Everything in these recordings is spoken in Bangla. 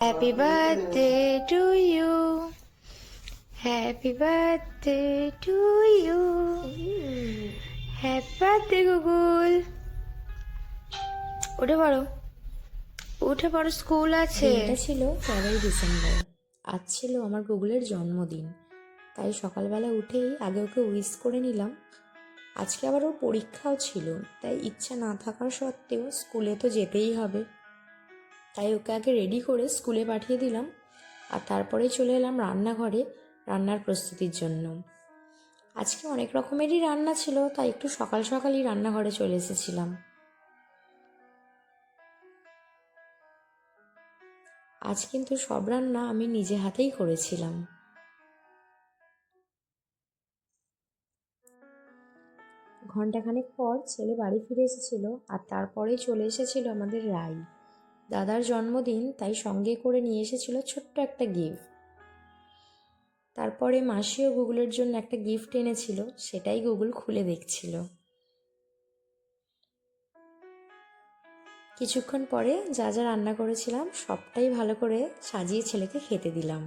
Happy birthday to you. Happy birthday to you. Happy birthday Google. উঠে পড়ো, উঠে পড়ো, স্কুল আছে। দিনটা ছিল 13 ডিসেম্বর। আজ ছিল আমার গুগলের জন্মদিন, তাই সকালবেলা উঠেই আগে ওকে উইশ করে নিলাম। আজকে আবার ওর পরীক্ষাও ছিল, তাই ইচ্ছা না থাকা সত্ত্বেও স্কুলে তো যেতেই হবে, তাই ওকে আগে রেডি করে স্কুলে পাঠিয়ে দিলাম। আর তারপরেই চলে এলাম রান্নাঘরে রান্নার প্রস্তুতির জন্য। আজকে অনেক রকমেরই রান্না ছিল, তাই একটু সকাল সকালই রান্নাঘরে চলে এসেছিলাম। আজ কিন্তু সব রান্না আমি নিজে হাতেই করেছিলাম। ঘন্টাখানেক পর ছেলে বাড়ি ফিরে এসেছিল, আর তারপরেই চলে এসেছিল আমাদের রাই। দাদার জন্মদিন, তাই সঙ্গে করে নিয়ে এসেছিল ছোট্ট একটা গিফট। তারপরে মাসিও গুগলের জন্য একটা গিফট এনেছিল, সেটাই গুগল খুলে দেখছিল। কিছুক্ষণ পরে যা যা রান্না করেছিলাম সবটাই ভালো করে সাজিয়ে ছেলেকে খেতে দিলাম।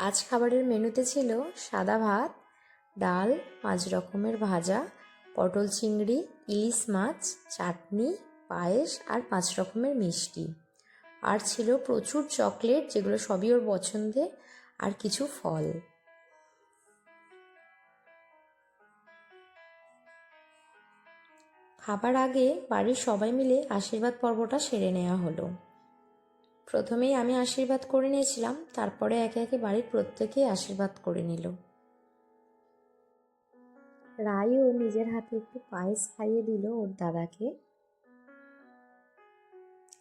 আজ খাবারের মেনুতে ছিল সাদা ভাত, ডাল, 5 রকমের ভাজা, পটল চিংড়ি, ইলিশ মাছ, চাটনি, পায়েস আর 5 রকমের মিষ্টি। আর ছিল প্রচুর চকলেট, যেগুলো সবই ওর পছন্দের, আর কিছু ফল। খাবার আগে বাড়ির সবাই মিলে আশীর্বাদ পর্বটা সেরে নেওয়া হলো। প্রথমেই আমি আশীর্বাদ করে নিয়েছিলাম, তারপরে একে একে বাড়ির প্রত্যেকেই আশীর্বাদ করে নিল। রাইও নিজের হাতে একটু পায়েস খাইয়ে দিল ওর দাদাকে।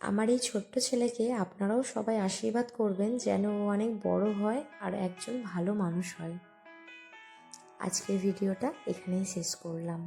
আমার এই ছোট্ট ছেলেকে আপনারাও সবাই আশীর্বাদ করবেন, যেন ও অনেক বড় হয় আর একজন ভালো মানুষ হয়। আজকের ভিডিওটা এখানেই শেষ করলাম।